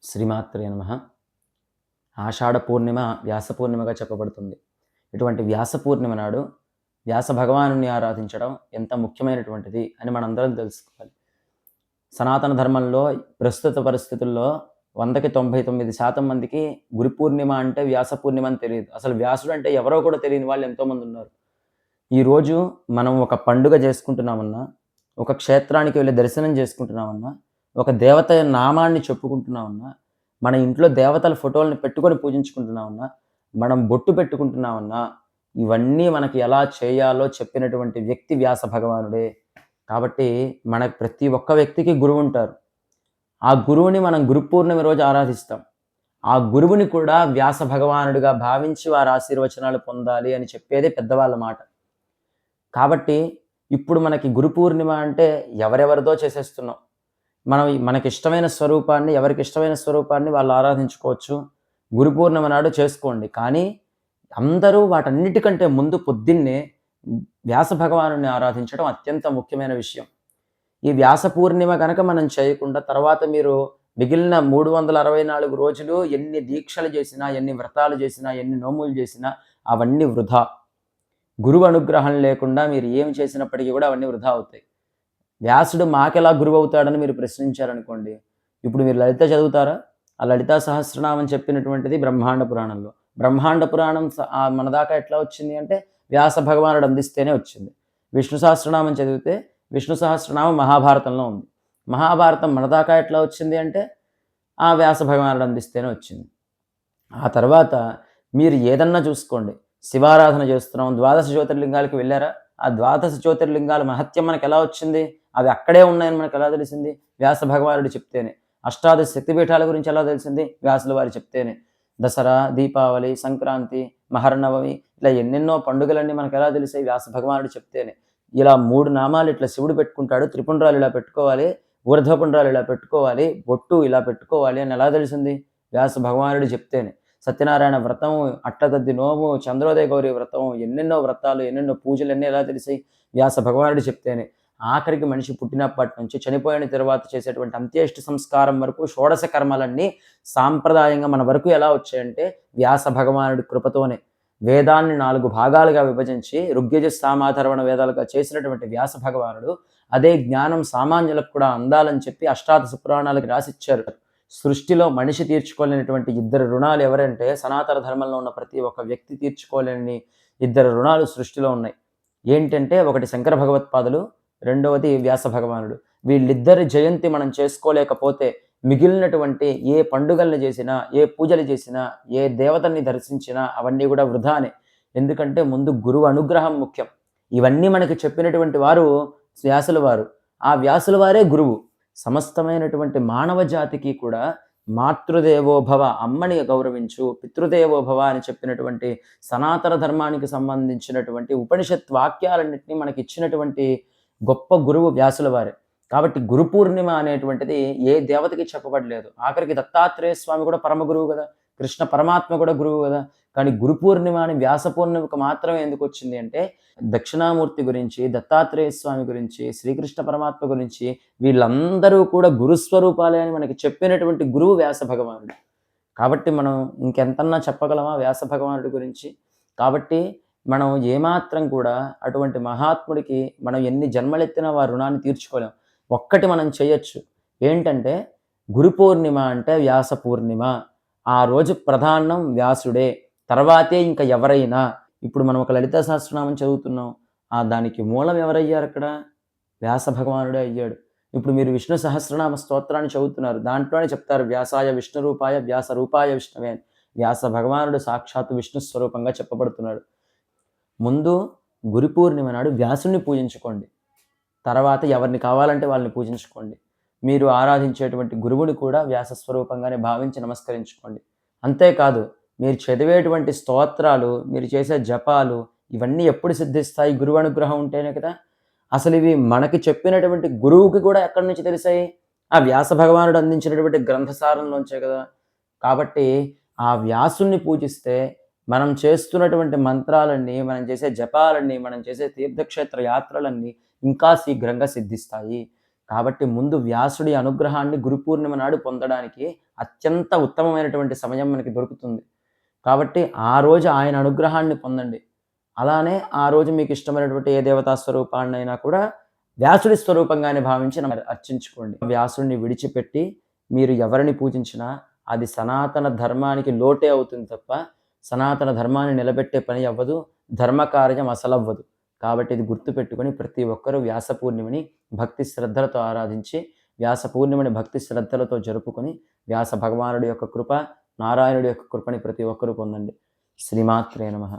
శ్రీమాత్రే నమః. ఆషాఢ పూర్ణిమ వ్యాస పూర్ణిమగా చెప్పబడుతుంది. ఇటువంటి వ్యాస పూర్ణిమ నాడు వ్యాస భగవానుని ఆరాధించడం ఎంత ముఖ్యమైనటువంటిది అని మనందరం తెలుసుకోవాలి. సనాతన ధర్మంలో ప్రస్తుత పరిస్థితుల్లో 100కి 99% మందికి గురు పూర్ణిమ అంటే వ్యాస పూర్ణిమ అని తెలీదు. అసలు వ్యాసుడు అంటే ఎవరో కూడా తెలియని వాళ్ళు ఎంతోమంది ఉన్నారు. ఈరోజు మనం ఒక పండుగ చేసుకుంటున్నామన్నా, ఒక క్షేత్రానికి వెళ్లి దర్శనం చేసుకుంటున్నామన్నా, ఒక దేవత నామాన్ని చెప్పుకుంటున్నామన్నా, మన ఇంట్లో దేవతల ఫోటోలను పెట్టుకొని పూజించుకుంటున్నామన్నా, మనం బొట్టు పెట్టుకుంటున్నామన్నా, ఇవన్నీ మనకి ఎలా చేయాలో చెప్పినటువంటి వ్యక్తి వ్యాస భగవానుడే. కాబట్టి మనకు ప్రతి ఒక్క వ్యక్తికి గురువుంటారు. ఆ గురువుని మనం గురు పూర్ణిమ రోజు ఆరాధిస్తాం. ఆ గురువుని కూడా వ్యాస భగవానుడిగా భావించి వారి ఆశీర్వచనాలు పొందాలి అని చెప్పేదే పెద్దవాళ్ళ మాట. కాబట్టి ఇప్పుడు మనకి గురు పూర్ణిమ అంటే ఎవరెవరిదో చేసేస్తున్నాం. మనకిష్టమైన స్వరూపాన్ని ఎవరికిష్టమైన స్వరూపాన్ని వాళ్ళు ఆరాధించుకోవచ్చు. గురు పూర్ణిమ నాడు చేసుకోండి. కానీ అందరూ వాటన్నిటికంటే ముందు పొద్దున్నే వ్యాస భగవానుడిని ఆరాధించడం అత్యంత ముఖ్యమైన విషయం. ఈ వ్యాస పూర్ణిమ గనక మనం చేయకుండా తర్వాత మీరు మిగిలిన 364 రోజులు ఎన్ని దీక్షలు చేసినా, ఎన్ని వ్రతాలు చేసినా, ఎన్ని నోములు చేసినా అవన్నీ వృధా. గురువు అనుగ్రహం లేకుండా మీరు ఏమి చేసినప్పటికీ కూడా అవన్నీ వృధా అవుతాయి. వ్యాసుడు మాకెలా గురువవుతాడని మీరు ప్రశ్నించారనుకోండి, ఇప్పుడు మీరు లలిత చదువుతారా? ఆ లలితా సహస్రనామం చెప్పినటువంటిది బ్రహ్మాండ పురాణంలో. బ్రహ్మాండ పురాణం మన దాకా ఎట్లా వచ్చింది అంటే వ్యాస భగవానుడు అందిస్తేనే వచ్చింది. విష్ణు సహస్రనామం చదివితే విష్ణు సహస్రనామం మహాభారతంలో ఉంది. మహాభారతం మన దాకా ఎట్లా వచ్చింది అంటే ఆ వ్యాస భగవానుడు అందిస్తేనే వచ్చింది. ఆ తర్వాత మీరు ఏదన్నా చూసుకోండి. శివారాధన చేస్తున్నాం, ద్వాదశ జ్యోతిర్లింగాలకు వెళ్ళారా? ఆ ద్వాదశ జ్యోతిర్లింగాల మహత్యం మనకెలా వచ్చింది? అవి అక్కడే ఉన్నాయని మనకెలా తెలిసింది? వ్యాస భగవానుడు చెప్తేనే. అష్టాదశ శక్తిపీఠాల గురించి ఎలా తెలిసింది? వ్యాసుల వారు చెప్తేనే. దసరా, దీపావళి, సంక్రాంతి, మహర్నవమి ఇలా ఎన్నెన్నో పండుగలన్నీ మనకెలా తెలిసాయి? వ్యాస భగవానుడు చెప్తేనే. ఇలా 3 నామాలు ఇట్లా శివుడు పెట్టుకుంటాడు. త్రిపుండ్రాలు ఇలా పెట్టుకోవాలి, ఊర్ధ్వపుండ్రాలు ఇలా పెట్టుకోవాలి, బొట్టు ఇలా పెట్టుకోవాలి అని ఎలా తెలిసింది? వ్యాస భగవానుడు చెప్తేనే. సత్యనారాయణ వ్రతం, అట్టదద్ది నోము, చంద్రోదయ గౌరి వ్రతం, ఎన్నెన్నో వ్రతాలు, ఎన్నెన్నో పూజలన్నీ ఎలా తెలిసాయి? వ్యాస భగవానుడు చెప్తేనే. ఆఖరికి మనిషి పుట్టినప్పటి నుంచి చనిపోయిన తర్వాత చేసేటువంటి అంత్యేష్టి సంస్కారం వరకు షోడశ కర్మలన్నీ సాంప్రదాయంగా మన వరకు ఎలా వచ్చాయంటే వ్యాస భగవానుడి కృపతోనే. వేదాన్ని 4 భాగాలుగా విభజించి ఋగ్యజు సామాధర్వణ వేదాలుగా చేసినటువంటి వ్యాస భగవానుడు అదే జ్ఞానం సామాన్యులకు కూడా అందాలని చెప్పి అష్టాదశ పురాణాలకు రాసిచ్చారు. సృష్టిలో మనిషి తీర్చుకోలేనటువంటి 2 రుణాలు ఎవరంటే సనాతన ధర్మంలో ఉన్న ప్రతి ఒక్క వ్యక్తి తీర్చుకోలేని 2 రుణాలు సృష్టిలో ఉన్నాయి. ఏంటంటే ఒకటి శంకర భగవత్పాదులు, రెండవది వ్యాస భగవానుడు. వీళ్ళిద్దరి జయంతి మనం చేసుకోలేకపోతే మిగిలినటువంటి ఏ పండుగల్ని చేసినా, ఏ పూజలు చేసినా, ఏ దేవతల్ని దర్శించినా అవన్నీ కూడా వృధానే. ఎందుకంటే ముందు గురువు అనుగ్రహం ముఖ్యం. ఇవన్నీ మనకి చెప్పినటువంటి వారు వ్యాసుల వారు. ఆ వ్యాసుల వారే గురువు. సమస్తమైనటువంటి మానవ జాతికి కూడా మాతృదేవోభవ, అమ్మని గౌరవించు, పితృదేవోభవ అని చెప్పినటువంటి సనాతన ధర్మానికి సంబంధించినటువంటి ఉపనిషత్ వాక్యాలన్నింటినీ మనకి ఇచ్చినటువంటి గొప్ప గురువు వ్యాసుల వారే. కాబట్టి గురు పూర్ణిమ అనేటువంటిది ఏ దేవతకి చెప్పబడలేదు. ఆఖరికి దత్తాత్రేయ స్వామి కూడా పరమ గురువు కదా! కృష్ణ పరమాత్మ కూడా గురువు కదా! కానీ గురు పూర్ణిమ అని వ్యాస పూర్ణిమకు మాత్రమే ఎందుకు వచ్చింది అంటే దక్షిణామూర్తి గురించి, దత్తాత్రేయ స్వామి గురించి, శ్రీకృష్ణ పరమాత్మ గురించి వీళ్ళందరూ కూడా గురుస్వరూపాలే అని మనకి చెప్పినటువంటి గురువు వ్యాస భగవానుడు. కాబట్టి మనం ఇంకెంతన్నా చెప్పగలమా వ్యాస భగవానుడి గురించి? కాబట్టి మనం ఏమాత్రం కూడా అటువంటి మహాత్ముడికి మనం ఎన్ని జన్మలెత్తినా వారి రుణాన్ని తీర్చుకోలేం. ఒక్కటి మనం చేయొచ్చు. ఏంటంటే గురు పూర్ణిమ అంటే వ్యాస పూర్ణిమ. ఆ రోజు ప్రధానం వ్యాసుడే. తర్వాతే ఇంక ఎవరైనా. ఇప్పుడు మనం ఒక లలితా సహస్రనామం చదువుతున్నాం. దానికి మూలం ఎవరయ్యారక్కడ? వ్యాస భగవానుడే అయ్యాడు. ఇప్పుడు మీరు విష్ణు సహస్రనామ స్తోత్రాన్ని చదువుతున్నారు. దాంట్లోనే చెప్తారు వ్యాసాయ విష్ణు రూపాయ వ్యాస రూపాయ విష్ణవే అని. వ్యాస భగవానుడు సాక్షాత్తు విష్ణు స్వరూపంగా చెప్పబడుతున్నాడు. ముందు గురు పూర్ణిమ నాడు వ్యాసుని పూజించుకోండి. తర్వాత ఎవరిని కావాలంటే వాళ్ళని పూజించుకోండి. మీరు ఆరాధించేటువంటి గురువుని కూడా వ్యాస స్వరూపంగానే భావించి నమస్కరించుకోండి. అంతేకాదు మీరు చదివేటువంటి స్తోత్రాలు, మీరు చేసే జపాలు ఇవన్నీ ఎప్పుడు సిద్ధిస్తాయి? గురువు అనుగ్రహం ఉంటేనే కదా! అసలు ఇవి మనకి చెప్పినటువంటి గురువుకి కూడా ఎక్కడి నుంచి తెలిసాయి? ఆ వ్యాస భగవానుడు అందించినటువంటి గ్రంథసారంలోంచే కదా! కాబట్టి ఆ వ్యాసుని పూజిస్తే మనం చేస్తున్నటువంటి మంత్రాలన్నీ, మనం చేసే జపాలన్నీ, మనం చేసే తీర్థక్షేత్ర యాత్రలన్నీ ఇంకా శీఘ్రంగా సిద్ధిస్తాయి. కాబట్టి ముందు వ్యాసుడి అనుగ్రహాన్ని గురు పూర్ణిమ నాడు పొందడానికి అత్యంత ఉత్తమమైనటువంటి సమయం మనకి దొరుకుతుంది. కాబట్టి ఆ రోజు ఆయన అనుగ్రహాన్ని పొందండి. అలానే ఆ రోజు మీకు ఇష్టమైనటువంటి ఏ దేవతా స్వరూపాన్నైనా కూడా వ్యాసుడి స్వరూపంగానే భావించి అర్చించుకోండి. వ్యాసుడిని విడిచిపెట్టి మీరు ఎవరిని పూజించినా అది సనాతన ధర్మానికి లోటే అవుతుంది తప్ప సనాతన ధర్మాన్ని నిలబెట్టే పని అవ్వదు. ధర్మ కార్యం అసలవ్వదు. కాబట్టి ఇది గుర్తుపెట్టుకొని ప్రతి ఒక్కరూ వ్యాస పూర్ణిమని భక్తి శ్రద్ధలతో ఆరాధించి, వ్యాస పూర్ణిమని భక్తి శ్రద్ధలతో జరుపుకొని, వ్యాస భగవానుడి యొక్క కృప, నారాయణుడి యొక్క కృపని ప్రతి ఒక్కరూ పొందండి. శ్రీమాత్రే నమః.